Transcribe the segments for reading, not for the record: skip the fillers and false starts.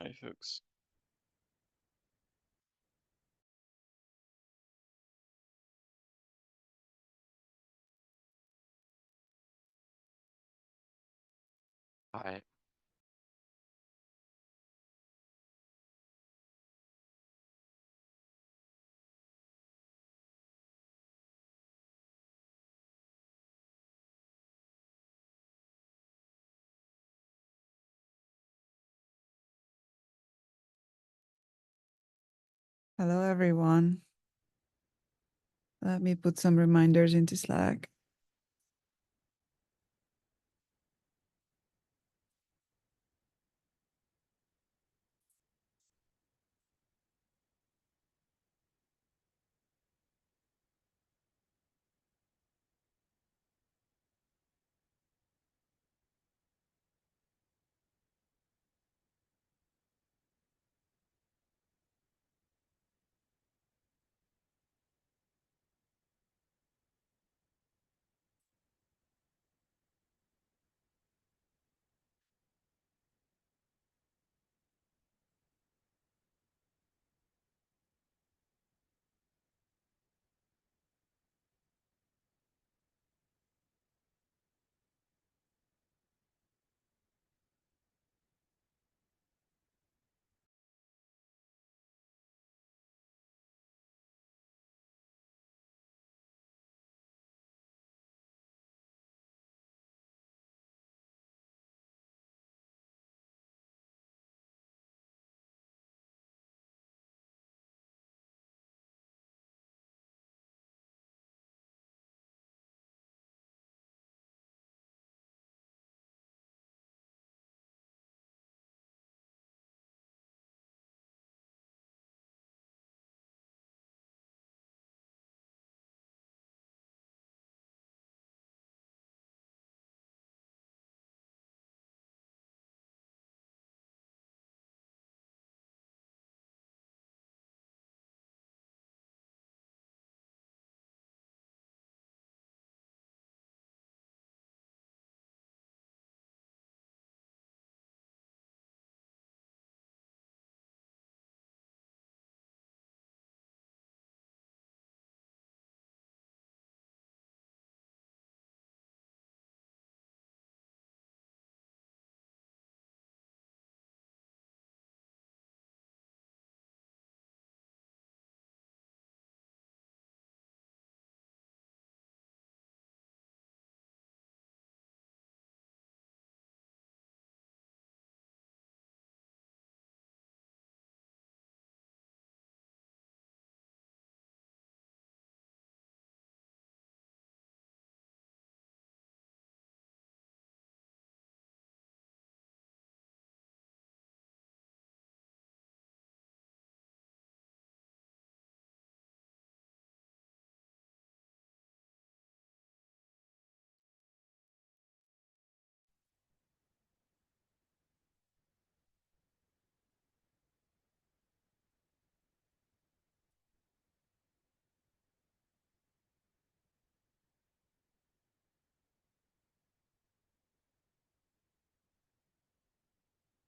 Hey, folks. Hi. Hello, everyone. Let me put some reminders into Slack.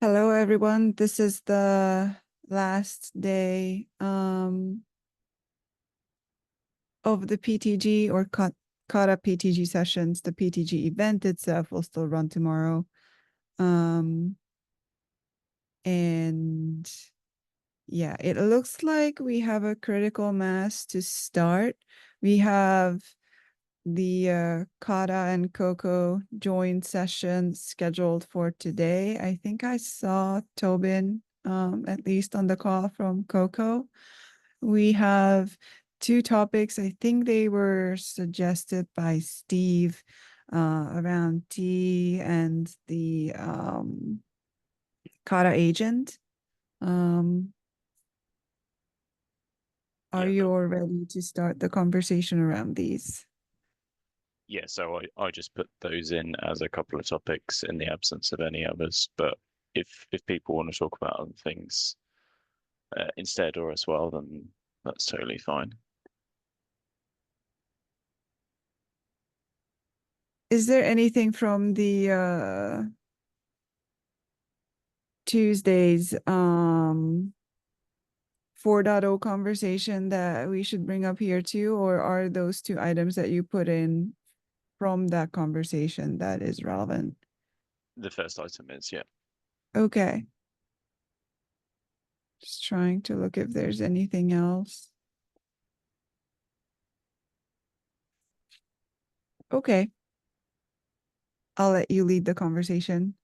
Hello, everyone. This is the last day of the PTG or Kata PTG sessions. The PTG event itself will still run tomorrow. And yeah, it looks like we have a critical mass to start. We have the Kata and Coco joint session scheduled for today. I think I saw Tobin, at least on the call from Coco. We have two topics. I think they were suggested by Steve around T and the Kata agent. Um, are Yeah, you all ready to start the conversation around these? yeah. So I just put those in as a couple of topics in the absence of any others. But if people want to talk about other things instead or as well, then that's totally fine. Is there anything from the Tuesday's 4.0 conversation that we should bring up here too, or are those two items that you put in from that conversation that is relevant? The first item is, yeah. Okay. Just trying to look if there's anything else. Okay. I'll let you lead the conversation.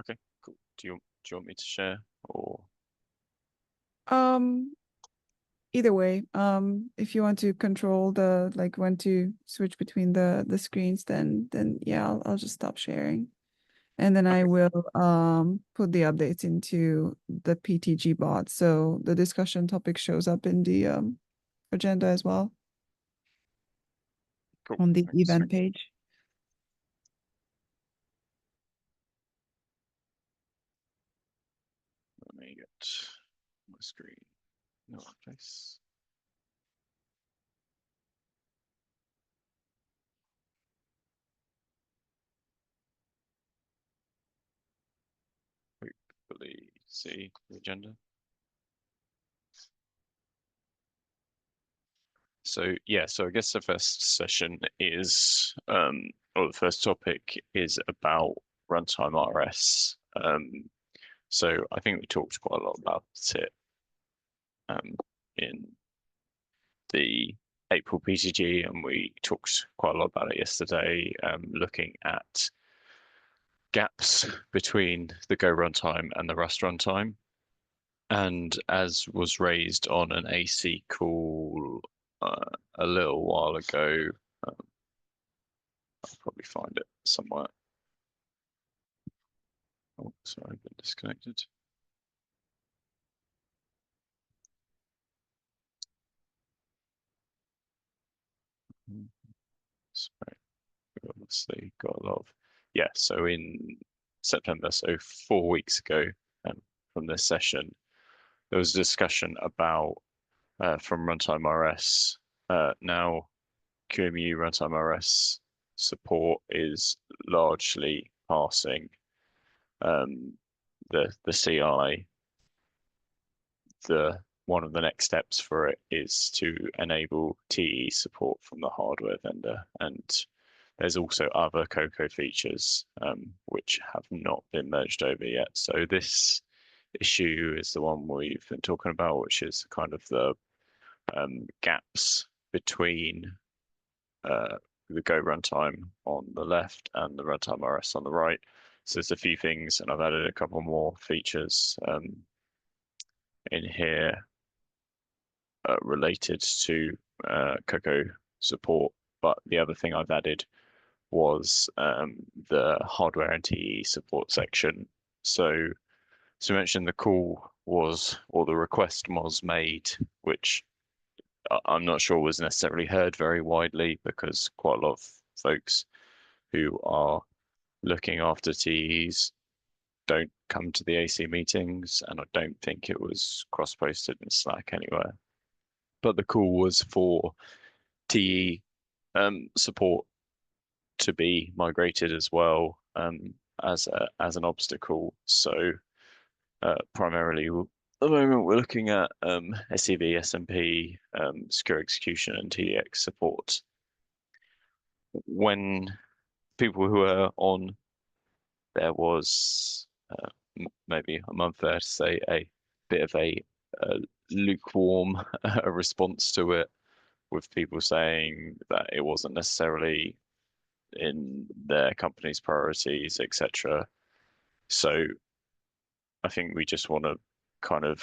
Okay, cool. Do you want me to share or? Um, Either way, if you want to control the like when to switch between the screens, then yeah, I'll just stop sharing. And then I Okay, will put the updates into the PTG bot so the discussion topic shows up in the agenda as well cool. on the Thanks. event page. Let me get my screen in the right place. Hopefully see the agenda. So yeah, so I guess the first session is, or the first topic is about runtime RS. So I think we talked quite a lot about it in the April PTG, and we talked quite a lot about it yesterday, looking at gaps between the Go runtime and the Rust runtime. And as was raised on an AC call a little while ago, I'll probably find it somewhere. Oh, sorry, I've been disconnected. Sorry, we obviously got a lot of, yeah, so in September, so 4 weeks ago, from this session, there was a discussion about from Runtime RS. Now, QEMU Runtime RS support is largely passing the CI. One of the next steps for it is to enable TE support from the hardware vendor, and there's also other Cocoa features which have not been merged over yet. So this issue is the one we've been talking about, which is kind of the gaps between the Go runtime on the left and the runtime RS on the right. So there's a few things, and I've added a couple more features in here related to Cocoa support. But the other thing I've added was the hardware and TE support section. So we mentioned the call was, or the request was made, which I'm not sure was necessarily heard very widely because quite a lot of folks who are looking after TEs don't come to the AC meetings, and I don't think it was cross-posted in Slack anywhere. But the call was for TE support to be migrated as well as an obstacle. So primarily at the moment we're looking at SCV, SMP, secure execution, and TDX support. When people who are on, there was maybe a month there to say a bit of a lukewarm response to it, with people saying that it wasn't necessarily in their company's priorities, etc. So I think we just want to kind of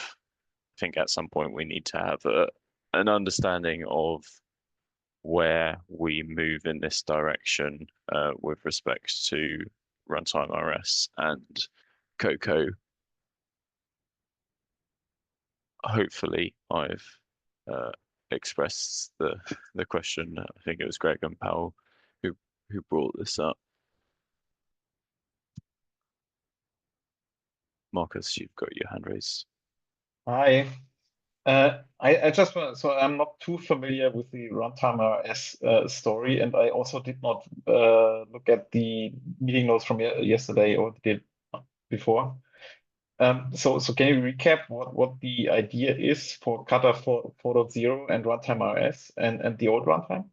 think at some point we need to have an understanding of where we move in this direction with respect to runtime RS and Cocoa. Hopefully, I've expressed the question. I think it was Greg and Powell who brought this up. Marcus, you've got your hand raised. Hi. I just want, so I'm not too familiar with the runtime RS story, and I also did not look at the meeting notes from yesterday, or did before. So can you recap what the idea is for Kata 4.0 and runtime RS and the old runtime?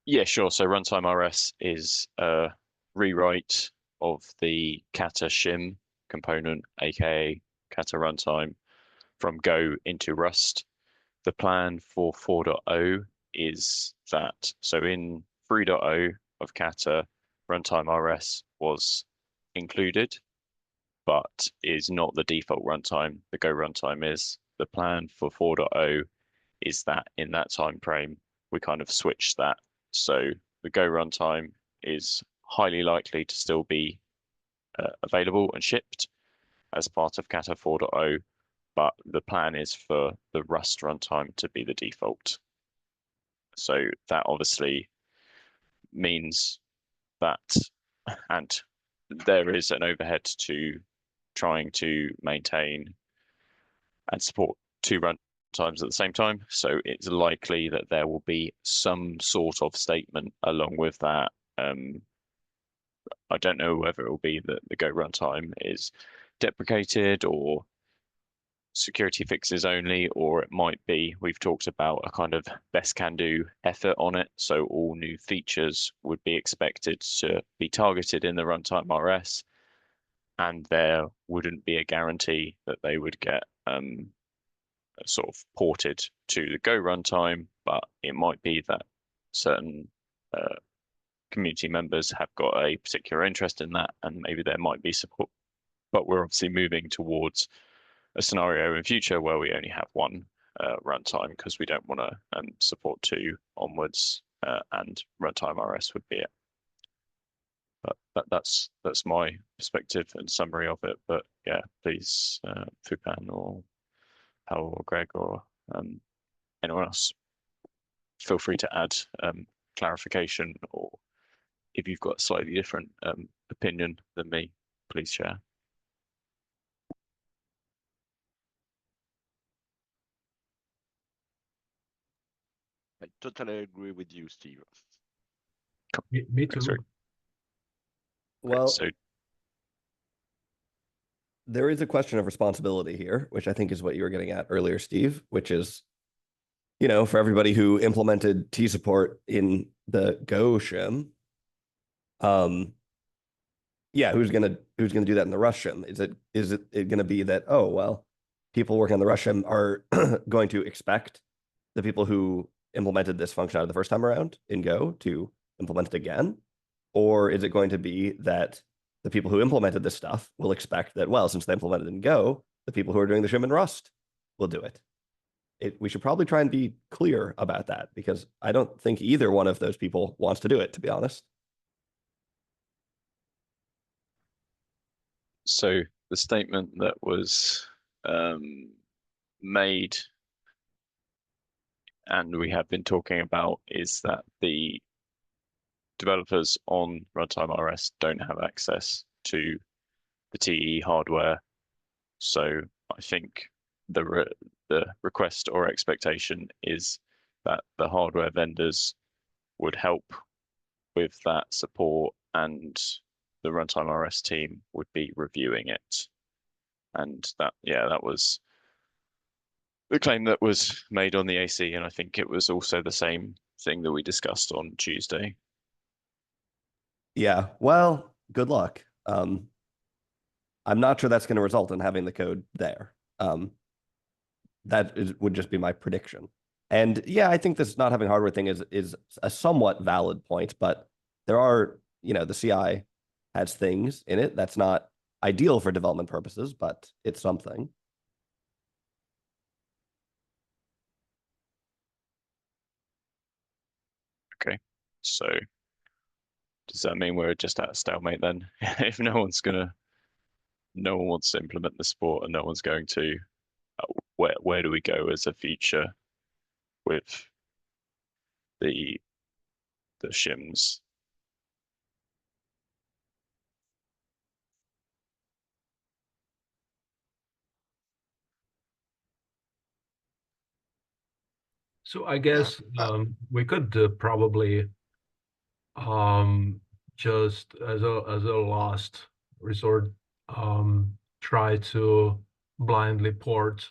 Yeah, sure. So runtime RS is a rewrite of the Kata shim component, aka Kata runtime, from Go into Rust. The plan for 4.0 is that, so in 3.0 of Kata, runtime RS was included, but is not the default runtime. The Go runtime is. The plan for 4.0 is that in that time frame, we kind of switch that. So the Go runtime is highly likely to still be available and shipped as part of Kata 4.0, but the plan is for the Rust runtime to be the default. So that obviously means that, and there is an overhead to trying to maintain and support two runtimes at the same time. So it's likely that there will be some sort of statement along with that. I don't know whether it will be that the Go runtime is deprecated or security fixes only, or it might be we've talked about a kind of best can do effort on it. So all new features would be expected to be targeted in the runtime RS, and there wouldn't be a guarantee that they would get sort of ported to the Go runtime, but it might be that certain community members have got a particular interest in that, and maybe there might be support. But we're obviously moving towards a scenario in future where we only have one runtime because we don't want to support two onwards, and runtime RS would be it. But that's my perspective and summary of it. But yeah, please, Fupan or Hal or Greg or anyone else, feel free to add clarification, or if you've got a slightly different opinion than me, please share. I totally agree with you, Steve. Me too. Thanks, Rick. Well, So there is a question of responsibility here, which I think is what you were getting at earlier, Steve, which is, you know, for everybody who implemented T support in the Go shim, yeah, who's gonna do that in the Rust shim? Is it gonna be that, oh well, people working on the Rust shim are going to expect the people who implemented this functionality the first time around in Go to implement it again? Or is it going to be that the people who implemented this stuff will expect that, well, since they implemented it in Go, the people who are doing the shim in Rust will do it? We should probably try and be clear about that, because I don't think either one of those people wants to do it, to be honest. So the statement that was made and we have been talking about is that the developers on runtime RS don't have access to the TE hardware. So I think the request or expectation is that the hardware vendors would help with that support, and the runtime RS team would be reviewing it. And that, yeah, that was the claim that was made on the AC, and I think it was also the same thing that we discussed on Tuesday. Yeah, well, good luck. I'm not sure that's going to result in having the code there. Would just be my prediction. And yeah, I think this not having hardware thing is a somewhat valid point, but there are, you know, the CI has things in it that's not ideal for development purposes, but it's something. Okay, so does that mean we're just at a stalemate then? If no one wants to implement the sport, and no one's going to, where do we go as a future with the shims? So I guess we could probably just as a last resort try to blindly port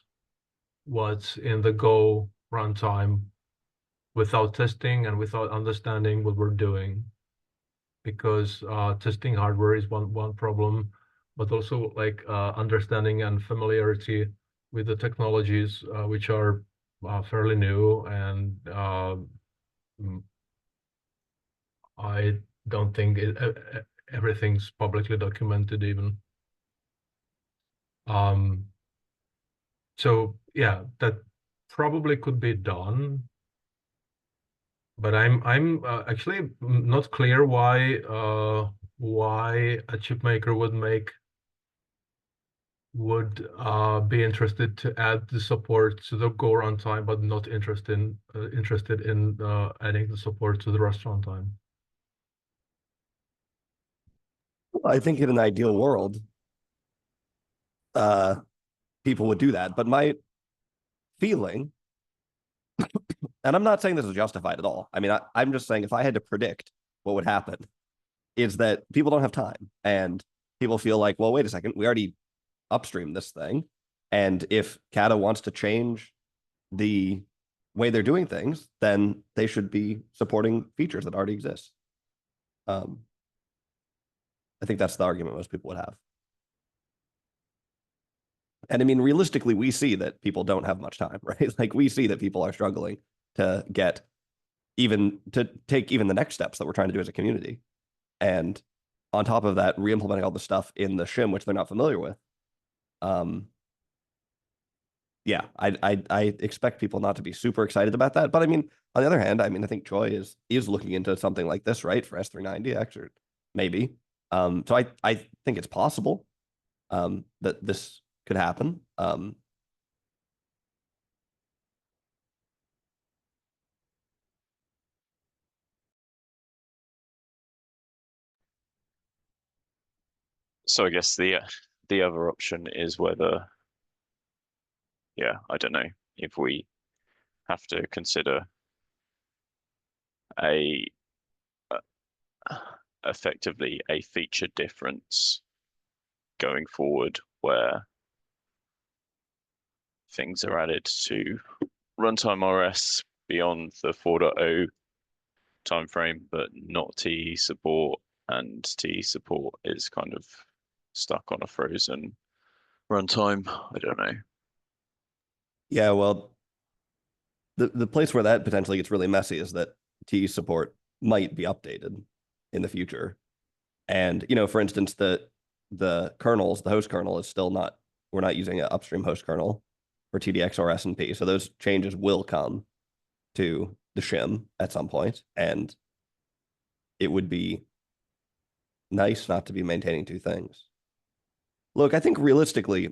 what's in the Go runtime without testing and without understanding what we're doing. Because testing hardware is one problem, but also like understanding and familiarity with the technologies which are fairly new, and I don't think everything's publicly documented even. So yeah, that probably could be done, but I'm actually not clear why a chip maker would be interested to add the support to the Go runtime, but not interested in adding the support to the Rust runtime. I think in an ideal world, people would do that. But my feeling, and I'm not saying this is justified at all. I mean, I'm just saying if I had to predict what would happen, is that people don't have time, and people feel like, well, wait a second, we already upstream this thing, and if Kata wants to change the way they're doing things, then they should be supporting features that already exist. I think that's the argument most people would have. And I mean, realistically, we see that people don't have much time, right? Like, we see that people are struggling to take even the next steps that we're trying to do as a community. And on top of that, re-implementing all the stuff in the shim, which they're not familiar with. Yeah, I expect people not to be super excited about that. But I mean, on the other hand, I mean, I think Choi is looking into something like this, right, for S390X, or maybe. So I think it's possible that this could happen. So I guess the other option is whether, yeah, I don't know, if we have to consider effectively a feature difference going forward, where things are added to runtime RS beyond the 4.0 timeframe, but not TE support, and TE support is kind of stuck on a frozen runtime. I don't know. Yeah, well, the place where that potentially gets really messy is that TE support might be updated in the future. And, you know, for instance, the kernels, the host kernel is still not, we're not using an upstream host kernel for TDX or S&P. So those changes will come to the shim at some point, and it would be nice not to be maintaining two things. Look, I think realistically,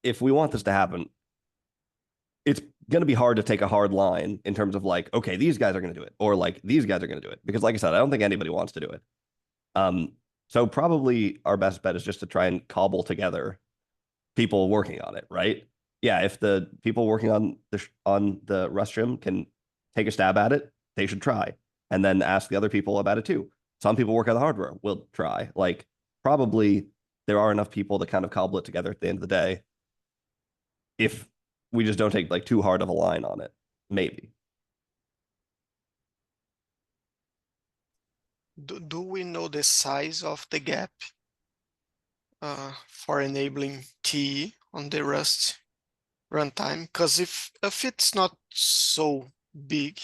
if we want this to happen, it's going to be hard to take a hard line in terms of like, okay, these guys are going to do it, or like these guys are going to do it, because like I said, I don't think anybody wants to do it. So probably our best bet is just to try and cobble together people working on it, right? Yeah, if the people working on the Rust shim can take a stab at it, they should try, and then ask the other people about it too. Some people work on the hardware, will try. Like, probably there are enough people to kind of cobble it together at the end of the day, if we just don't take like too hard of a line on it, maybe. Do we know the size of the gap for enabling TE on the Rust runtime? Because if it's not so big,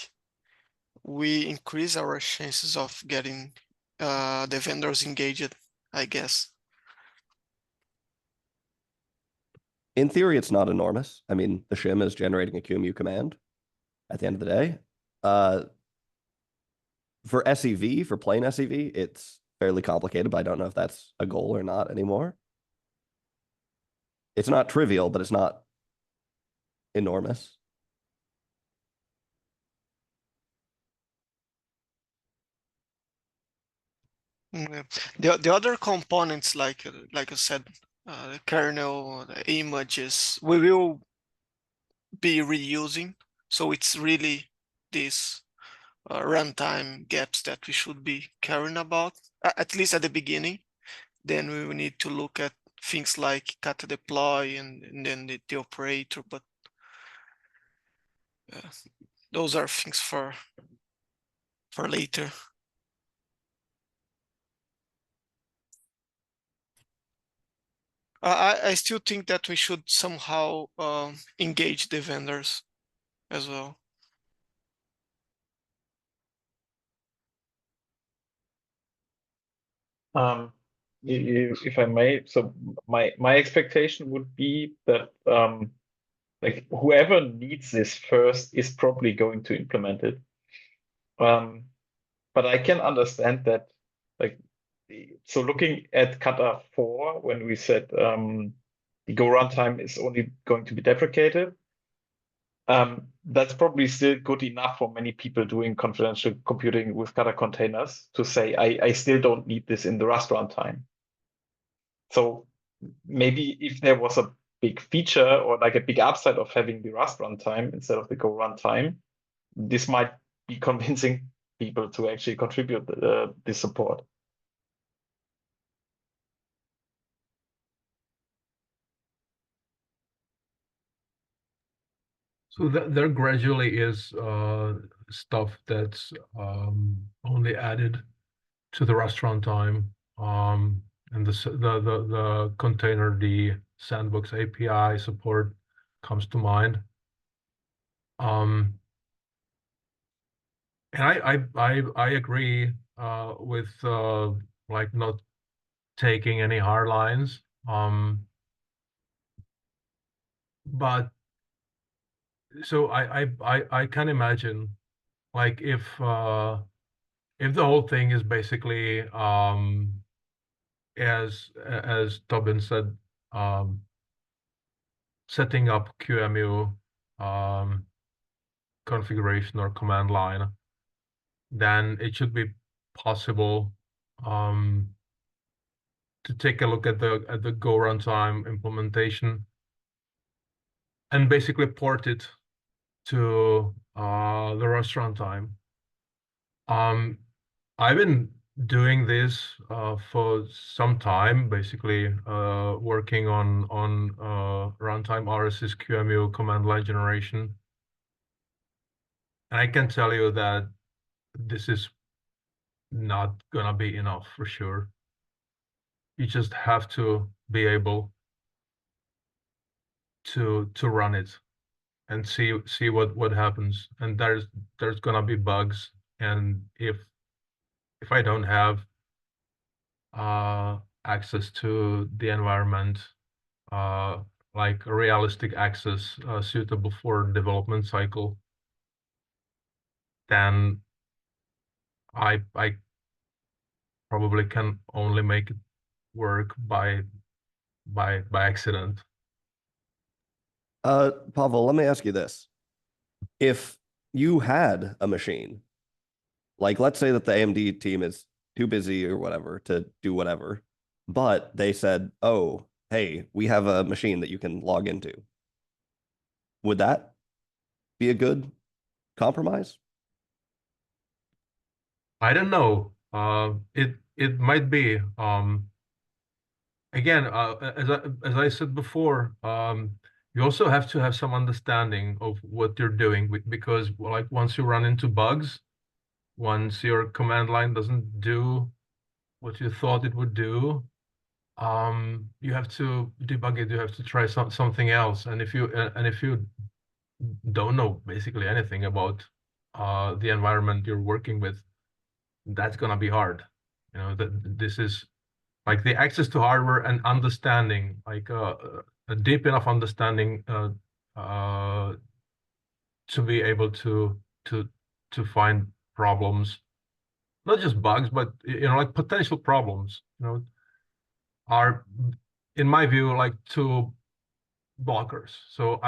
we increase our chances of getting the vendors engaged, I guess. In theory, it's not enormous. I mean, the shim is generating a QEMU command at the end of the day. For SEV, for plain SEV, it's fairly complicated, but I don't know if that's a goal or not anymore. It's not trivial, but it's not enormous. The other components, like I said, the kernel, the images, we will be reusing. So it's really this runtime gaps that we should be caring about, at least at the beginning. then we will need to look at things like kata deploy and then the operator, but those are things for later. I still think that we should somehow engage the vendors as well. If I may, so my expectation would be that like whoever needs this first is probably going to implement it. But I can understand that, like, so looking at Kata 4, when we said the Go runtime is only going to be deprecated, that's probably still good enough for many people doing confidential computing with Kata containers to say, I still don't need this in the Rust runtime. So maybe if there was a big feature or like a big upside of having the Rust runtime instead of the Go runtime, this might be convincing people to actually contribute this support. So there gradually is stuff that's only added to the Rust runtime, and the container, the sandbox API support comes to mind. And I agree with like not taking any hard lines, but so I can imagine, like, if the whole thing is basically as Tobin said, setting up QEMU configuration or command line, then it should be possible to take a look at the Go runtime implementation and basically port it to the Rust runtime. I've been doing this for some time, basically working on runtime RSS QEMU command line generation. And I can tell you that this is not gonna be enough for sure. You just have to be able to run it and see what happens. And there's gonna be bugs, and if I don't have access to the environment, like a realistic access suitable for development cycle, then I probably can only make it work by accident. Pavel, let me ask you this. If you had a machine, like let's say that the AMD team is too busy or whatever to do whatever, but they said, oh, hey, we have a machine that you can log into. Would that be a good compromise? I don't know. It might be. Again, as I said before, you also have to have some understanding of what you're doing, because like once you run into bugs, once your command line doesn't do what you thought it would do, you have to debug it. You have to try something else. And if you don't know basically anything about the environment you're working with, that's gonna be hard. You know, that this is like the access to hardware and understanding, like a deep enough understanding to be able to find problems, not just bugs, but like potential problems, are, in my view, like two blockers. So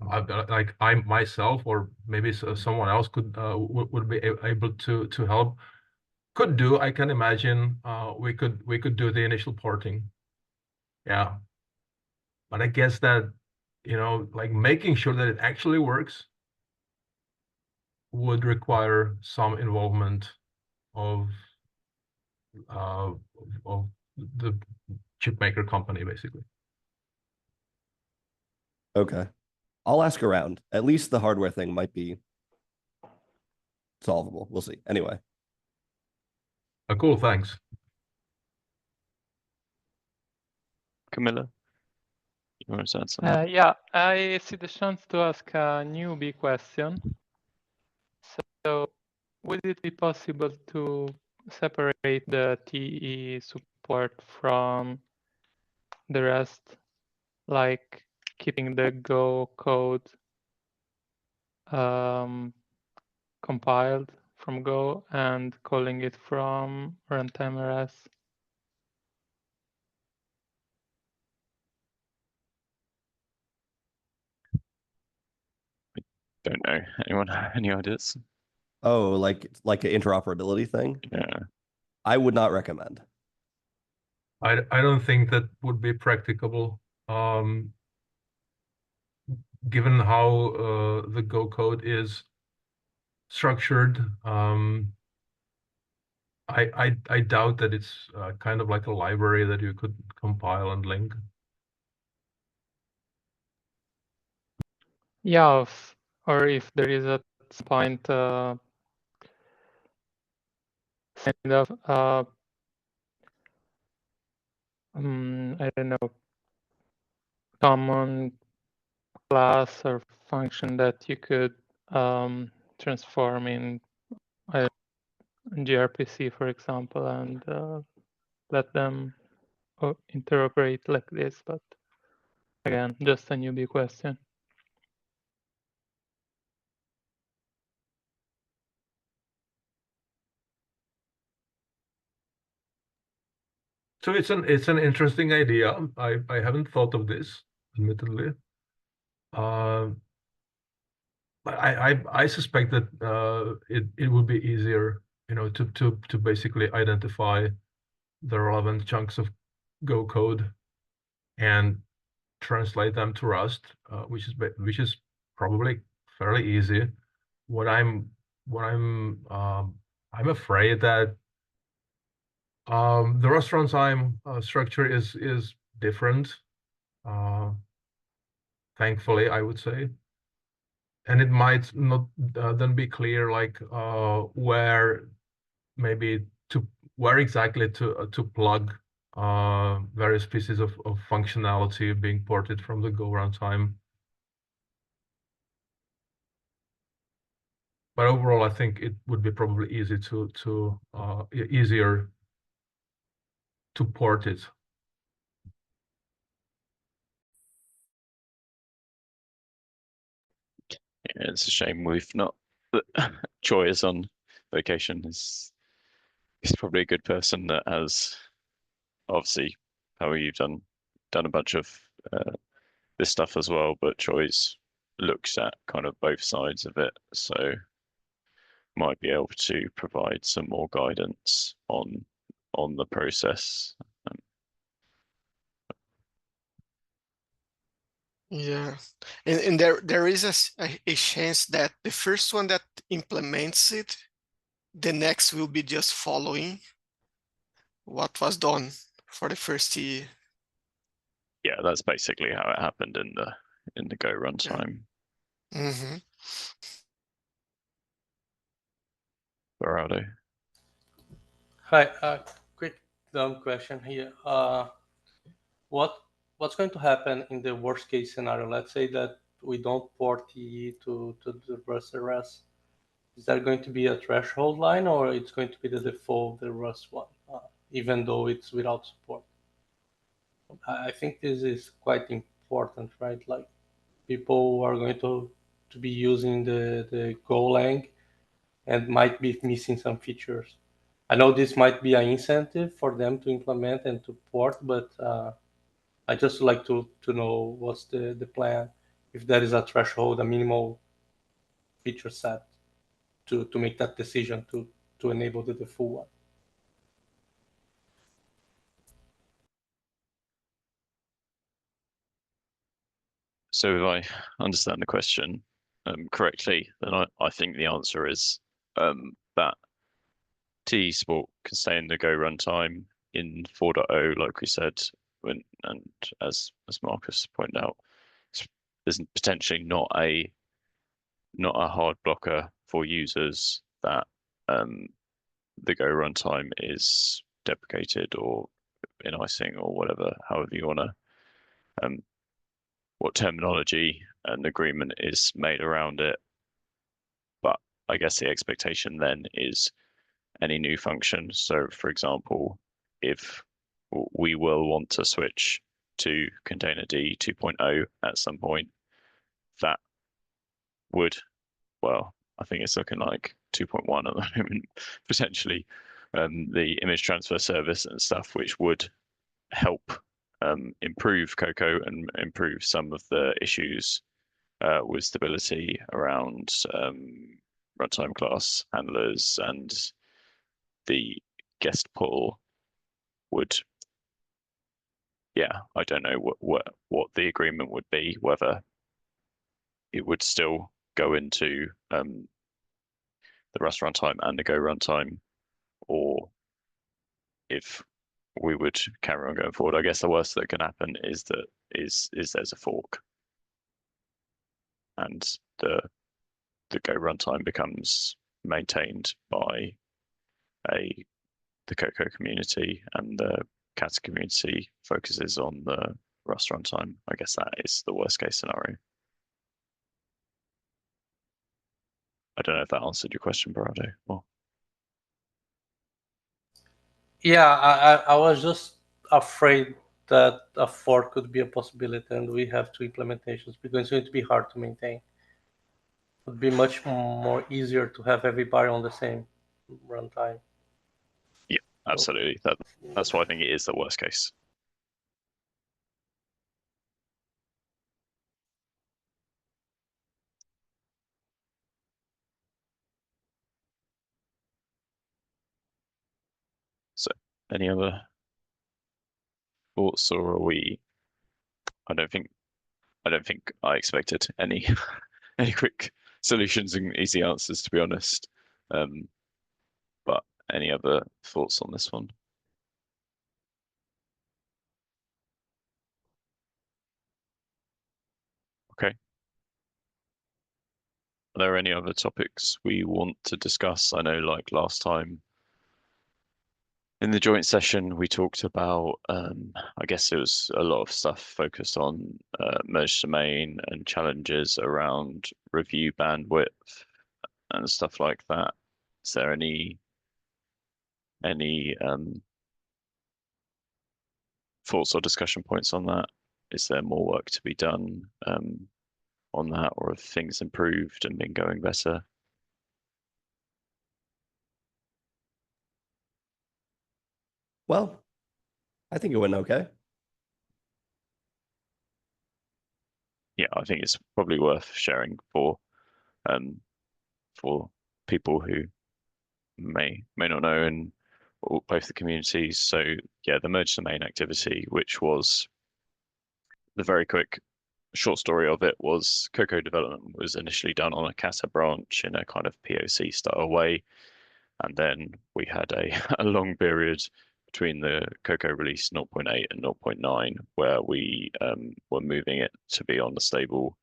like I myself, or maybe someone else could would be able to help. Could do. I can imagine we could do the initial porting. Yeah, but I guess that like making sure that it actually works would require some involvement of of the chip maker company, basically. Okay. I'll ask around. At least the hardware thing might be solvable. We'll see. Anyway. Cool, thanks. Camilla, you want to add something? Yeah, I see the chance to ask a newbie question. So, would it be possible to separate the TE support from the rest, like keeping the Go code compiled from Go and calling it from runtime RS? Don't know. Anyone have any ideas? Oh, like an interoperability thing? Yeah. I would not recommend. I don't think that would be practicable. Given how the Go code is structured, I doubt that it's kind of like a library that you could compile and link. Yeah, or if there is at some point kind of I don't know, common class or function that you could transform in gRPC, for example, and let them interoperate like this. But again, just a newbie question. So it's an interesting idea. I haven't thought of this, admittedly. I suspect that it would be easier, to basically identify the relevant chunks of Go code and translate them to Rust, which is probably fairly easy. I'm afraid that the Rust runtime structure is different. Thankfully, I would say. And it might not then be clear like where exactly to plug various pieces of functionality being ported from the Go runtime. But overall, I think it would be probably easier to port it. Yeah, it's a shame we've not. Choi is on vacation. He's probably a good person that has obviously how you've done a bunch of this stuff as well, but Choi's looks at kind of both sides of it, so might be able to provide some more guidance on the process. Yeah, and there is a chance that the first one that implements it, the next will be just following what was done for the first year. Yeah, that's basically how it happened in the Go runtime. Mm-hmm. Verado. Hi, quick dumb question here. What's going to happen in the worst case scenario? Let's say that we don't port TE to the Rust RS. Is there going to be a threshold line, or it's going to be the default, the Rust one, even though it's without support? I think this is quite important, right? Like people are going to be using the Golang and might be missing some features. I know this might be an incentive for them to implement and to port, but I just like to know what's the plan, if there is a threshold, a minimal feature set to make that decision to enable the full one. So if I understand the question correctly, then I think the answer is that T support can stay in the Go runtime in 4.0, like we said, and as Marcus pointed out, there's potentially not a hard blocker for users that the Go runtime is deprecated or in icing or whatever, however you want to, what terminology and agreement is made around it. But I guess the expectation then is any new function. So for example, if we will want to switch to Containerd 2.0 at some point, that would, well, I think it's looking like 2.1 at the moment, potentially, the image transfer service and stuff, which would help improve Cocoa and improve some of the issues with stability around runtime class handlers, and the guest pool would, yeah, I don't know what the agreement would be, whether it would still go into the Rust runtime and the Go runtime, or if we would carry on going forward. I guess the worst that can happen is that there's a fork, and the Go runtime becomes maintained by the Cocoa community, and the Kata community focuses on the Rust runtime. I guess that is the worst case scenario. I don't know if that answered your question, Barado. Or... Yeah, I was just afraid that a fork could be a possibility, and we have two implementations because it's going to be hard to maintain. It would be much more easier to have everybody on the same runtime. Yeah, absolutely. That's why I think it is the worst case. So, any other thoughts, or are we? I don't think I expected any any quick solutions and easy answers, to be honest. But any other thoughts on this one? Okay. Are there any other topics we want to discuss? I know, like last time in the joint session, we talked about, I guess it was a lot of stuff focused on merge domain and challenges around review bandwidth and stuff like that. Is there any thoughts or discussion points on that? Is there more work to be done on that, or have things improved and been going better? Well, I think it went okay. Yeah, I think it's probably worth sharing for people who may not know, and both the communities. So yeah, the merge domain activity, which was the very quick short story of it, was Cocoa development was initially done on a Kata branch in a kind of POC style way. And then we had a long period between the Cocoa release 0.8 and 0.9 where we were moving it to be on the stable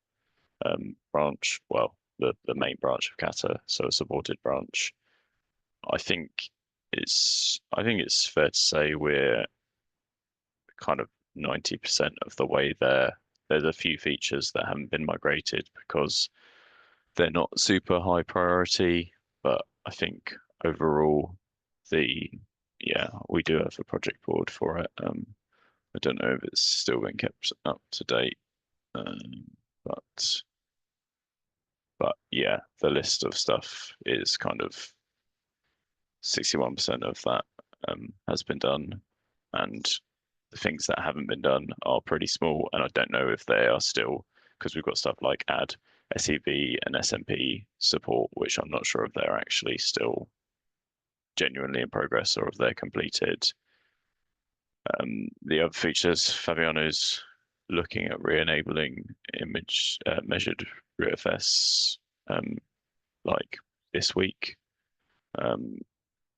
branch, well, the main branch of Kata, so a supported branch. I think it's fair to say we're kind of 90% of the way there. There's a few features that haven't been migrated because they're not super high priority, but I think overall we do have a project board for it. I don't know if it's still been kept up to date, but yeah, the list of stuff is kind of 61% of that has been done, and the things that haven't been done are pretty small, and I don't know if they are still, because we've got stuff like add SEV and SMP support, which I'm not sure if they're actually still genuinely in progress or if they're completed. The other features, Fabiano's looking at re-enabling image measured RFS like this week.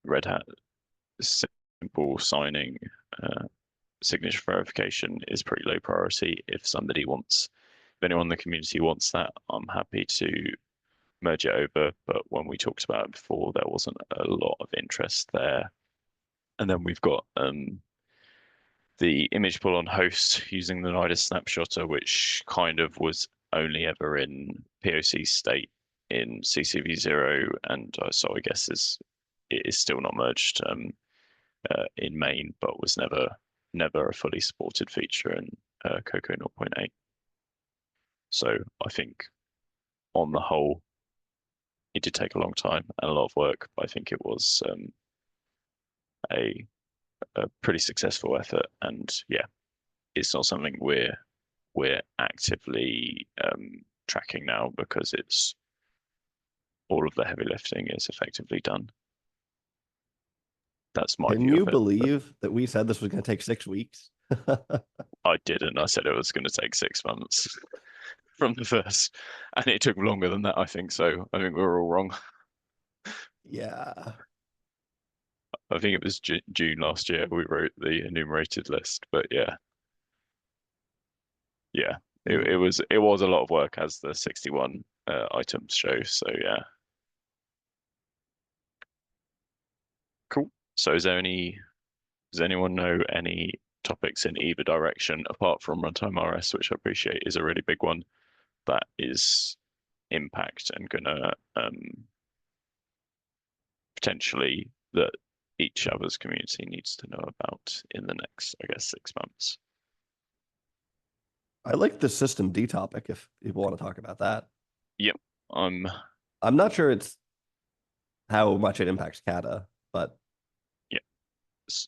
Red Hat simple signing signature verification is pretty low priority. If anyone in the community wants that, I'm happy to merge it over. But when we talked about it before, there wasn't a lot of interest there. And then we've got the image pull on host using the Nidus snapshotter, which kind of was only ever in POC state in CCV0, and so I guess it is still not merged in main, but was never a fully supported feature in Cocoa 0.8. So I think on the whole, it did take a long time and a lot of work, but I think it was a pretty successful effort. And yeah, it's not something we're actively tracking now because it's all of the heavy lifting is effectively done. That's my Can view you of it. believe that we said this was going to take 6 weeks? I didn't. I said it was going to take 6 months from the first, and it took longer than that, I think. So I think we were all wrong. Yeah. I think it was June last year we wrote the enumerated list, but yeah, it was a lot of work, as the 61 items show. So yeah, cool. So does anyone know any topics in either direction apart from runtime RS, which I appreciate is a really big one, that is impact and gonna potentially that each other's community needs to know about in the next, I guess, 6 months? I like the system D topic if people want to talk about that. Yep. I'm not sure it's how much it impacts Kata, but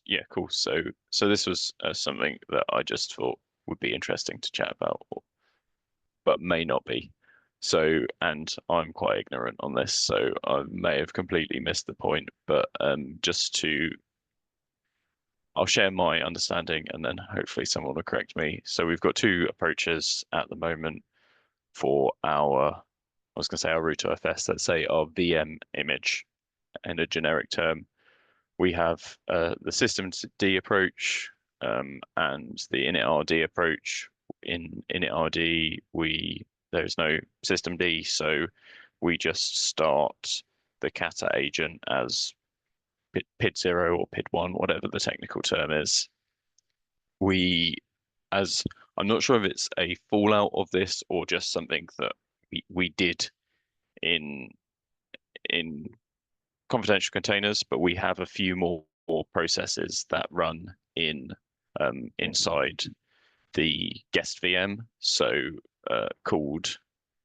yeah, cool. So this was something that I just thought would be interesting to chat about, but may not be. So, and I'm quite ignorant on this, so I may have completely missed the point, but I'll share my understanding and then hopefully someone will correct me. So we've got 2 approaches at the moment for our route to FS, let's say our VM image in a generic term. We have the system D approach and the init-rd approach. In init-rd, there's no system D, so we just start the Kata agent as PID0 or PID1, whatever the technical term is. I'm not sure if it's a fallout of this or just something that we did in confidential containers, but we have a few more processes that run inside the guest VM. So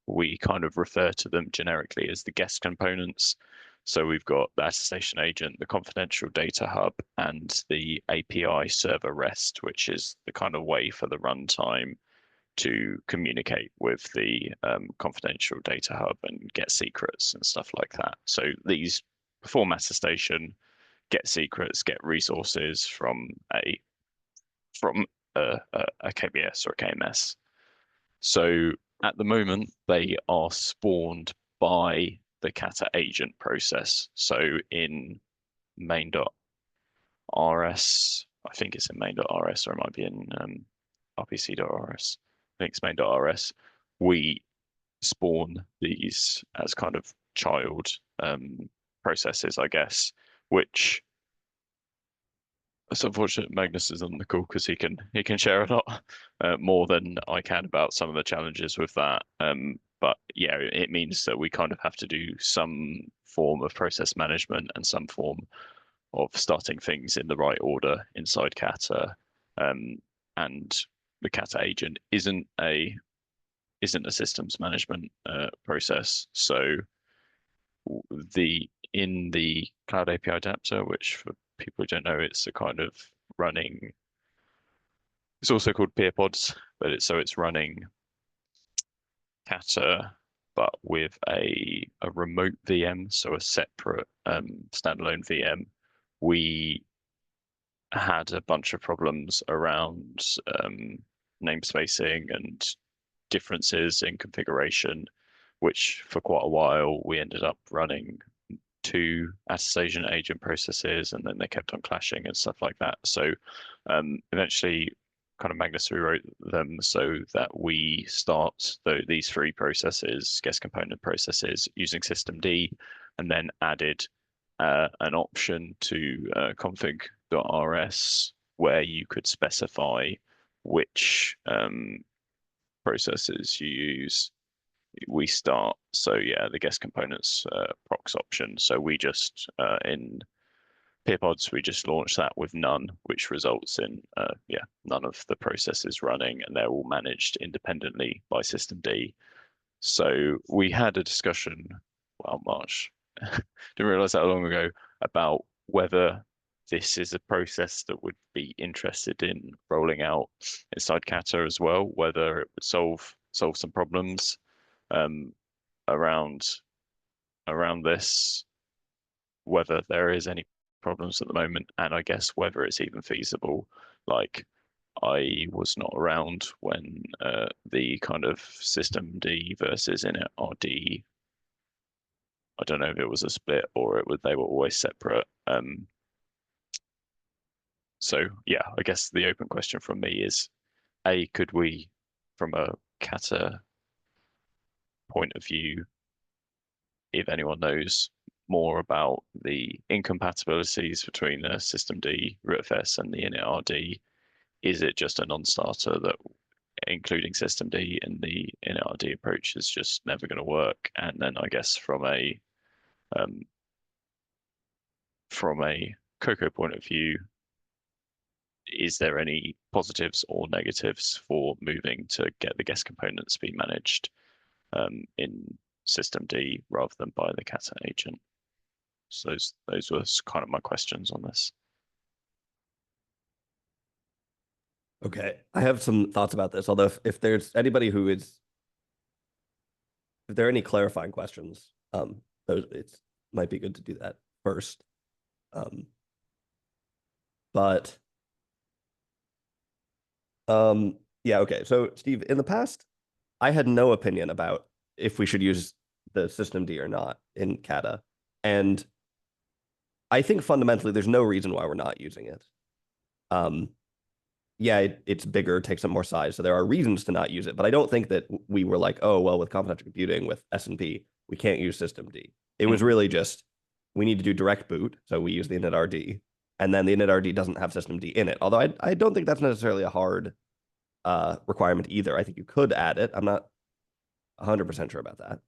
we kind of refer to them generically as the guest components. So we've got the attestation agent, the confidential data hub, and the API server REST, which is the kind of way for the runtime to communicate with the confidential data hub and get secrets and stuff like that. So these perform attestation, get secrets, get resources from a KBS or a KMS. So at the moment, they are spawned by the Kata agent process. So in main.rs, I think it's in main.rs, or it might be in rpc.rs. I think it's main.rs. We spawn these as kind of child processes, I guess, which it's unfortunate Magnus is on the call because he can share a lot more than I can about some of the challenges with that. But yeah, it means that we kind of have to do some form of process management and some form of starting things in the right order inside Kata. And the Kata agent isn't a systems management process. So in the Cloud API adapter, which for people who don't know, it's a kind of running. It's also called peer pods, but it's running Kata, but with a remote VM, so a separate standalone VM. We had a bunch of problems around namespacing and differences in configuration, which for quite a while we ended up running two attestation agent processes, and then they kept on clashing and stuff like that. So eventually, kind of Magnus rewrote them so that we start these three processes, guest component processes, using systemd, and then added an option to config.rs where you could specify which processes you use. We start, so yeah, the guest components procs option. So we just in peerpods, we just launch that with none, which results in none of the processes running, and they're all managed independently by systemd. So we had a discussion, well, March, didn't realize that long ago, about whether this is a process that would be interested in rolling out inside Kata as well, whether it would solve some problems around this, whether there is any problems at the moment, and I guess whether it's even feasible. Like, I was not around when the kind of systemd versus initRD, I don't know if it was a split or they were always separate. So yeah, I guess the open question from me is, could we, from a Kata point of view, if anyone knows more about the incompatibilities between the systemd rootfs and the initRD, is it just a non-starter that including systemd in the initRD approach is just never going to work? And then I guess from a Cocoa point of view, is there any positives or negatives for moving to get the guest components be managed in systemd rather than by the Kata agent? So those were kind of my questions on this. Okay, I have some thoughts about this, although if there's anybody who is, if there are any clarifying questions, it might be good to do that first. Yeah, okay. So Steve, in the past, I had no opinion about if we should use the systemd or not in Kata. And I think fundamentally there's no reason why we're not using it. Yeah, it's bigger, takes up more size, so there are reasons to not use it. But I don't think that we were like, oh, well, with confidential computing, with S&P, we can't use systemd. It was really just, we need to do direct boot, so we use the initRD, and then the initRD doesn't have systemd in it. Although I don't think that's necessarily a hard requirement either. I think you could add it. I'm not 100% sure about that.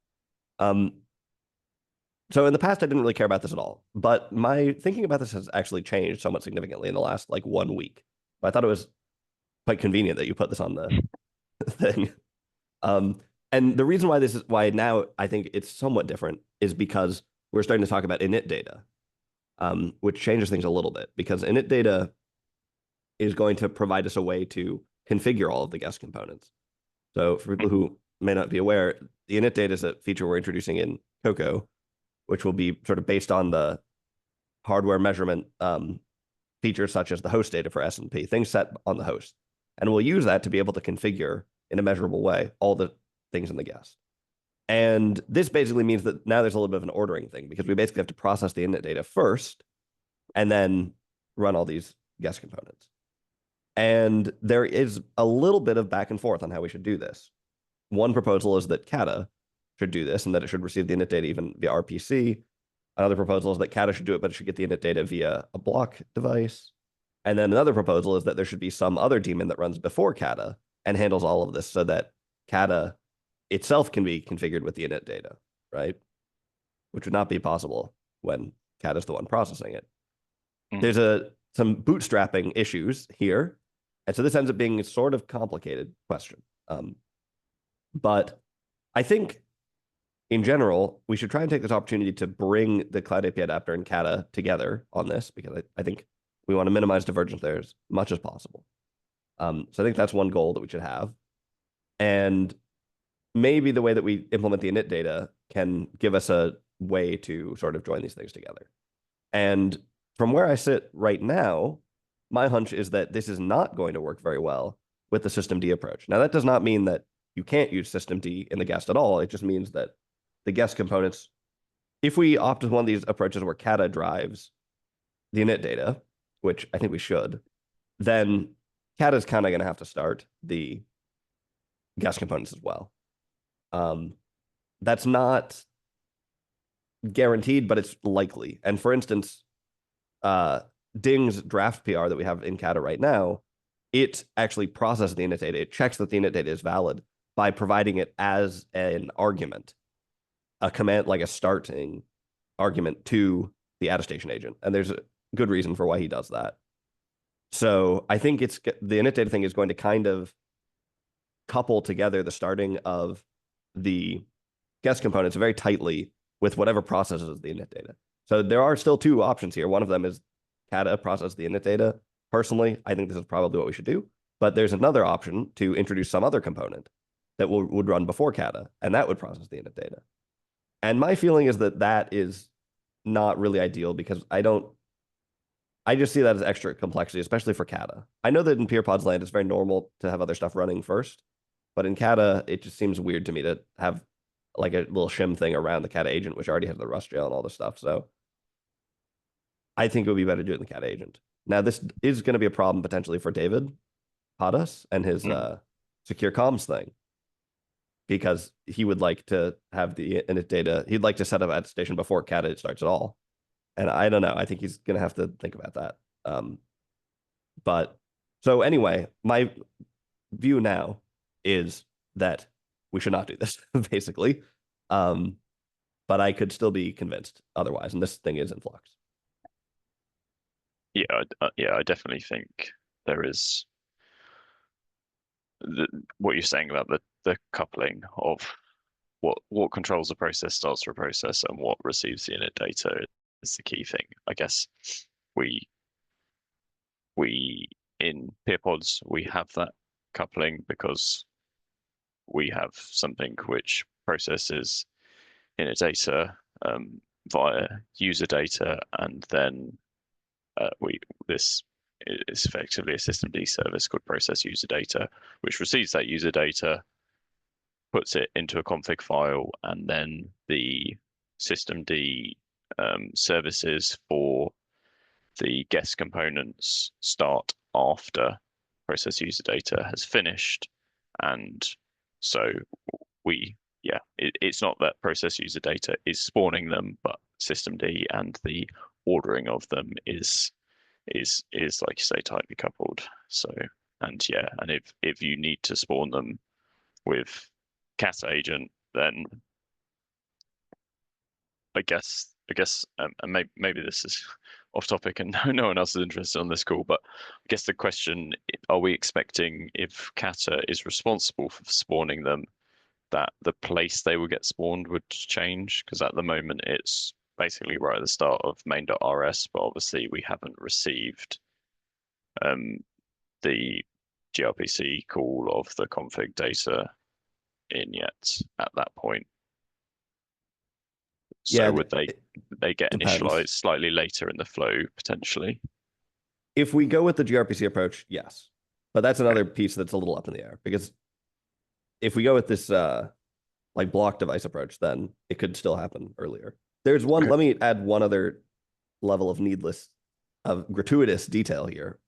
So in the past, I didn't really care about this at all. But my thinking about this has actually changed somewhat significantly in the last, like, 1 week. But I thought it was quite convenient that you put this on the thing. And the reason why now I think it's somewhat different is because we're starting to talk about init data, which changes things a little bit, because init data is going to provide us a way to configure all of the guest components. So for people who may not be aware, the init data is a feature we're introducing in Cocoa, which will be sort of based on the hardware measurement features such as the host data for S&P, things set on the host. And we'll use that to be able to configure in a measurable way all the things in the guest. And this basically means that now there's a little bit of an ordering thing, because we basically have to process the init data first and then run all these guest components. And there is a little bit of back and forth on how we should do this. One proposal is that Kata should do this and that it should receive the init data even via RPC. Another proposal is that Kata should do it, but it should get the init data via a block device. And then another proposal is that there should be some other daemon that runs before Kata and handles all of this so that Kata itself can be configured with the init data, right? Which would not be possible when Kata is the one processing it. There's some bootstrapping issues here. And so this ends up being a sort of complicated question. But I think in general, we should try and take this opportunity to bring the Cloud API adapter and Kata together on this, because I think we want to minimize divergence there as much as possible. So I think that's one goal that we should have. And maybe the way that we implement the init data can give us a way to sort of join these things together. And from where I sit right now, my hunch is that this is not going to work very well with the systemd approach. Now, that does not mean that you can't use systemd in the guest at all. It just means that the guest components if we opt with one of these approaches where Kata drives the init data, which I think we should, then Kata's kind of going to have to start the guest components as well. That's not guaranteed, but it's likely. And for instance, Ding's draft PR that we have in Kata right now, it actually processes the init data. It checks that the init data is valid by providing it as an argument, a command, like a starting argument to the attestation agent. And there's a good reason for why he does that. So I think it's the init data thing is going to kind of couple together the starting of the guest components very tightly with whatever processes the init data. So there are still two options here. One of them is Kata process the init data. Personally, I think this is probably what we should do. But there's another option to introduce some other component that would run before Kata, and that would process the init data. And my feeling is that that is not really ideal because I just see that as extra complexity, especially for Kata. I know that in PeerPod's land, it's very normal to have other stuff running first, but in Kata, it just seems weird to me to have like a little shim thing around the Kata agent, which already has the Rust jail and all this stuff. So I think it would be better to do it in the Kata agent. Now, this is going to be a problem potentially for David Padas and his secure comms thing, because he would like to have the init data. He'd like to set up attestation before Kata starts at all. And I don't know. I think he's going to have to think about that. But so anyway, my view now is that we should not do this, basically. But I could still be convinced otherwise. And this thing is in flux. Yeah, I definitely think there is what you're saying about the coupling of what controls the process, starts the process, and what receives the init data is the key thing. I guess we in PeerPods we have that coupling because we have something which processes init data via user data, and then this is effectively a systemd service called process user data, which receives that user data, puts it into a config file, and then the systemd services for the guest components start after process user data has finished. And so it's not that process user data is spawning them, but systemd and the ordering of them is like you say, tightly coupled. So and if you need to spawn them with Kata agent, then I guess and maybe this is off topic and no one else is interested on this call, but I guess the question: are we expecting, if Kata is responsible for spawning them, that the place they will get spawned would change? Because at the moment it's basically right at the start of main.rs, but obviously we haven't received the gRPC call of the config data in yet at that point. So would they get initialized slightly later in the flow potentially? If we go with the gRPC approach, yes. But that's another piece that's a little up in the air, because if we go with this like block device approach, then it could still happen earlier. There's one, let me add one other level of gratuitous detail here,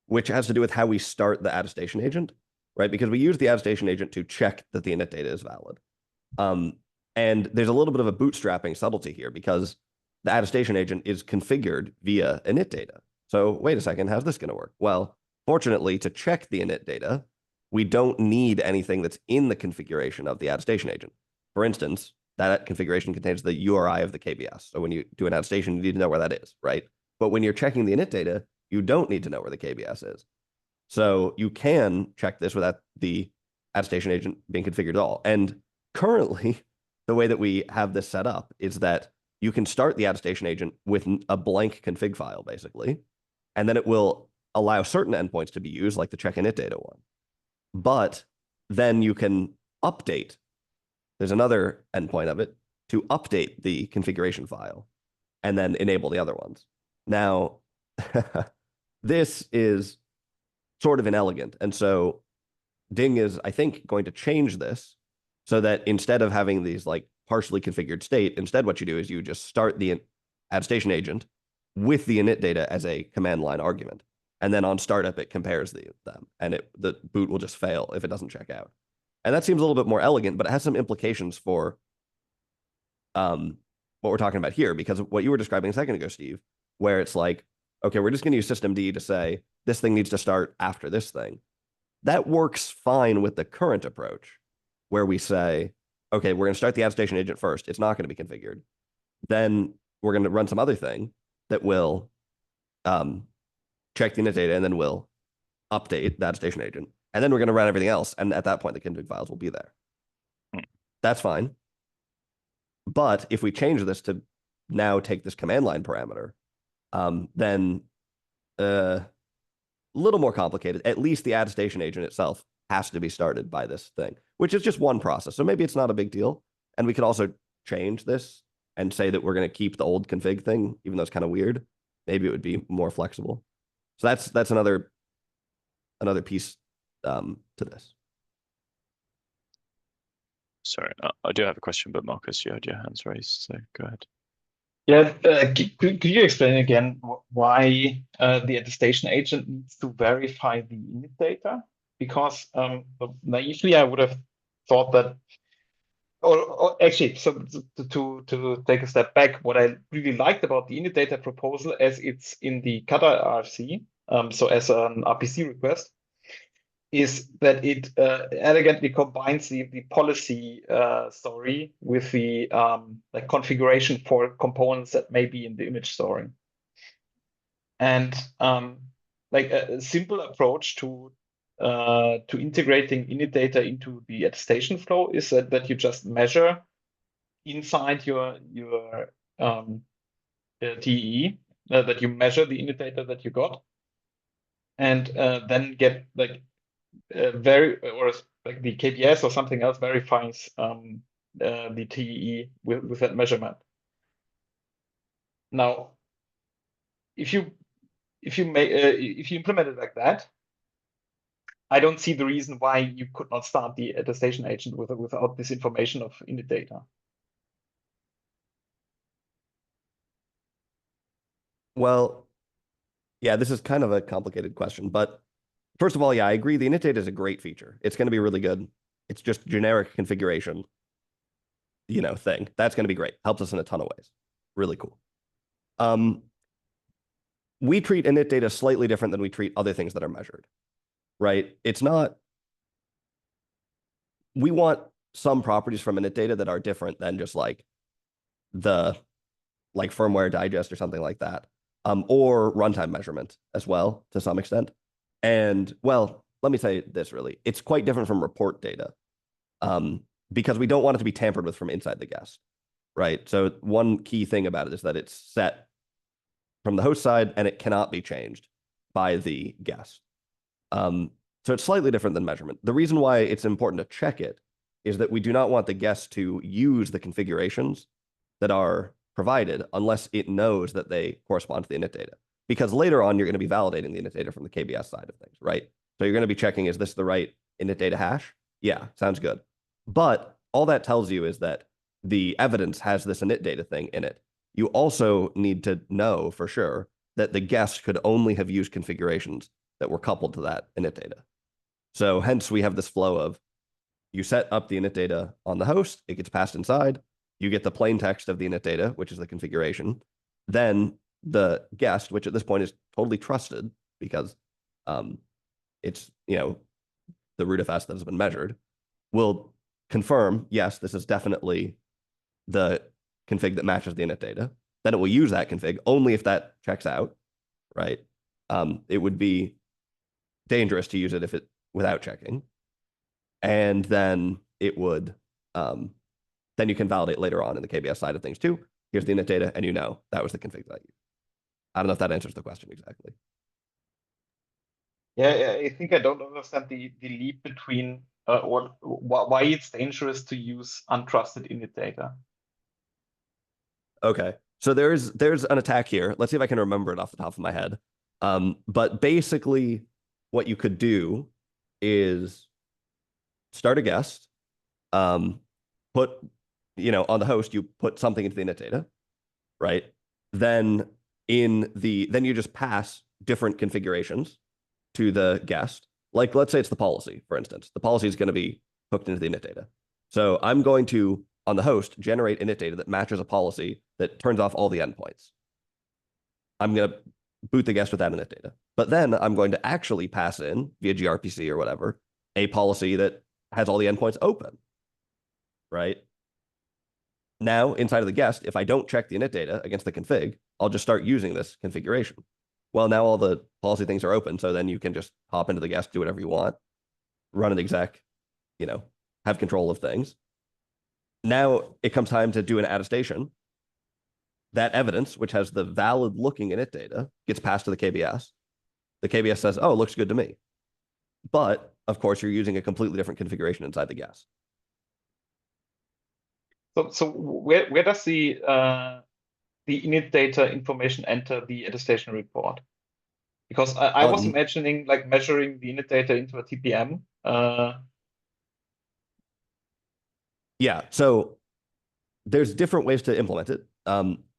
which has to do with how we start the attestation agent, right? Because we use the attestation agent to check that the init data is valid. And there's a little bit of a bootstrapping subtlety here, because the attestation agent is configured via init data. So wait a second, how's this going to work? Well, fortunately, to check the init data, we don't need anything that's in the configuration of the attestation agent. For instance, that configuration contains the URI of the KBS. So when you do an attestation, you need to know where that is, right? But when you're checking the init data, you don't need to know where the KBS is. So you can check this without the attestation agent being configured at all. And currently, the way that we have this set up is that you can start the attestation agent with a blank config file, basically, and then it will allow certain endpoints to be used, like the check init data one. But then you can update. There's another endpoint of it to update the configuration file and then enable the other ones. Now, this is sort of inelegant. And so Ding is, I think, going to change this so that instead of having these like partially configured state. Instead, what you do is you just start the attestation agent with the init data as a command line argument. And then on startup, it compares them, and the boot will just fail if it doesn't check out. And that seems a little bit more elegant, but it has some implications for what we're talking about here, because of what you were describing a second ago, Steve, where it's like, okay, we're just going to use systemd to say this thing needs to start after this thing. That works fine with the current approach, where we say, okay, we're going to start the attestation agent first. It's not going to be configured. Then we're going to run some other thing that will check the init data, and then we'll update the attestation agent. And then we're going to run everything else. And at that point, the config files will be there. That's fine. But if we change this to now take this command line parameter, then a little more complicated. At least the attestation agent itself has to be started by this thing, which is just one process. So maybe it's not a big deal. And we could also change this and say that we're going to keep the old config thing, even though it's kind of weird. Maybe it would be more flexible. So that's another piece to this. Sorry, I do have a question, but Marcus, you had your hands raised, so go ahead. Yeah, could you explain again why the attestation agent needs to verify the init data? Because naively, I would have thought that, or actually, so to take a step back, what I really liked about the init data proposal as it's in the Kata RC, so as an RPC request, is that it elegantly combines the policy story with the like configuration for components that may be in the image story. And like a simple approach to integrating init data into the attestation flow is that you just measure inside your TE, that you measure the init data that you got, and then get like like the KBS or something else verifies the TE with that measurement. Now, if you implement it like that, I don't see the reason why you could not start the attestation agent without this information of init data. Well, yeah, this is kind of a complicated question, but first of all, yeah, I agree. The init data is a great feature. It's going to be really good. It's just generic configuration, thing. That's going to be great. Helps us in a ton of ways. Really cool. We treat init data slightly different than we treat other things that are measured, right? It's not, we want some properties from init data that are different than just like the firmware digest or something like that, or runtime measurement as well to some extent. And well, let me say this really, it's quite different from report data, because we don't want it to be tampered with from inside the guest, right? So one key thing about it is that it's set from the host side and it cannot be changed by the guest. So it's slightly different than measurement. The reason why it's important to check it is that we do not want the guest to use the configurations that are provided unless it knows that they correspond to the init data. Because later on, you're going to be validating the init data from the KBS side of things, right? So you're going to be checking, is this the right init data hash? Yeah, sounds good. But all that tells you is that the evidence has this init data thing in it. You also need to know for sure that the guest could only have used configurations that were coupled to that init data. So hence we have this flow of you set up the init data on the host, it gets passed inside, you get the plain text of the init data, which is the configuration. Then the guest, which at this point is totally trusted because it's, the rootfs that has been measured, will confirm, yes, this is definitely the config that matches the init data. Then it will use that config only if that checks out, right? It would be dangerous to use it without checking. And then it would, then you can validate later on in the KBS side of things too. Here's the init data, and that was the config that I used. I don't know if that answers the question exactly. Yeah, I think I don't understand the leap between why it's dangerous to use untrusted init data. Okay, so there's an attack here. Let's see if I can remember it off the top of my head. But basically, what you could do is start a guest, put on the host, you put something into the init data, right? Then then you just pass different configurations to the guest. Like, let's say it's the policy, for instance. The policy is going to be hooked into the init data. So I'm going to, on the host, generate init data that matches a policy that turns off all the endpoints. I'm going to boot the guest with that init data. But then I'm going to actually pass in, via gRPC or whatever, a policy that has all the endpoints open, right? Now, inside of the guest, if I don't check the init data against the config, I'll just start using this configuration. Well, now all the policy things are open, so then you can just hop into the guest, do whatever you want, run an exec, have control of things. Now it comes time to do an attestation. That evidence, which has the valid looking init data, gets passed to the KBS. The KBS says, oh, it looks good to me. But of course, you're using a completely different configuration inside the guest. So where does the init data information enter the attestation report? Because I was imagining like measuring the init data into a TPM. Yeah, so there's different ways to implement it.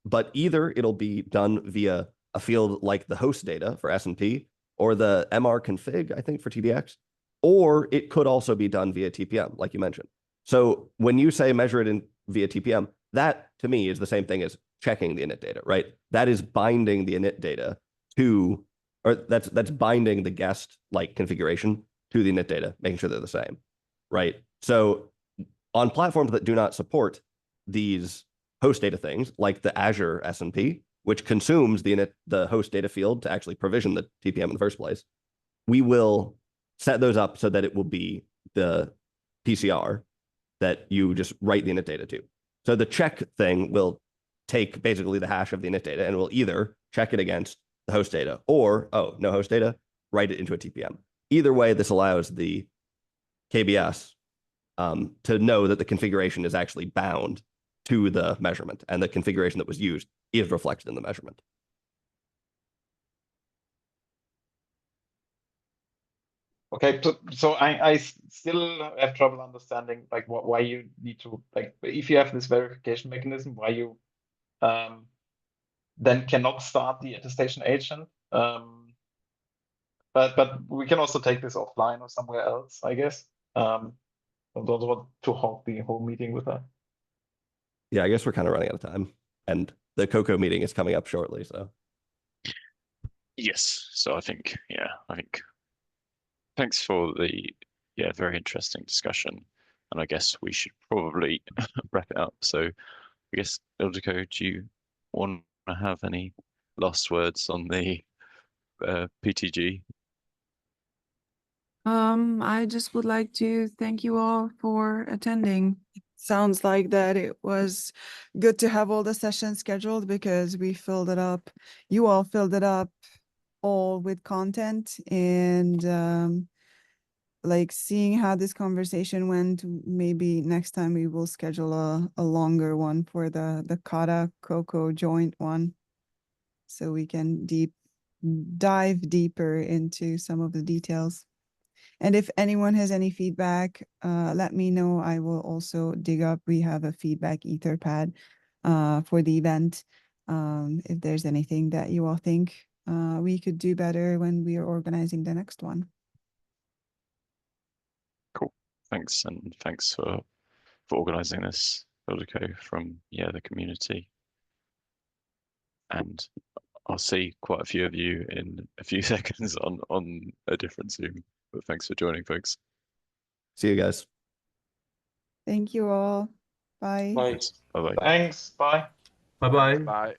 But either it'll be done via a field like the host data for S&P or the MR config, I think, for TDX, or it could also be done via TPM, like you mentioned. So when you say measure it via TPM, that to me is the same thing as checking the init data, right? That is binding the init data to, or that's binding the guest like configuration to the init data, making sure they're the same, right? So on platforms that do not support these host data things, like the Azure S&P, which consumes the host data field to actually provision the TPM in the first place, we will set those up so that it will be the PCR that you just write the init data to. So the check thing will take basically the hash of the init data and will either check it against the host data or, oh, no host data, write it into a TPM. Either way, this allows the KBS to know that the configuration is actually bound to the measurement and the configuration that was used is reflected in the measurement. Okay, so I still have trouble understanding like why you need to, like, if you have this verification mechanism, why you then cannot start the attestation agent. But we can also take this offline or somewhere else, I guess. I don't want to hog the whole meeting with that. Yeah, I guess we're kind of running out of time, and the Cocoa meeting is coming up shortly. So yes, so I think thanks for the very interesting discussion, and I guess we should probably wrap it up. So I guess Ildiko, do you want to have any last words on the PTG? I just would like to thank you all for attending. It sounds like that it was good to have all the sessions scheduled because we filled it up. You all filled it up all with content, and like seeing how this conversation went, maybe next time we will schedule a longer one for the Kata Cocoa joint one, so we can dive deeper into some of the details. And if anyone has any feedback, let me know. I will also dig up. We have a feedback Etherpad for the event. If there's anything that you all think we could do better when we are organizing the next one. Cool. Thanks, and thanks for organizing this, Ildiko, from the community. And I'll see quite a few of you in a few seconds on a different Zoom. But thanks for joining, folks. see you guys. Thank you all. Bye. Bye. Bye bye. Thanks. Bye. Bye-bye. Bye.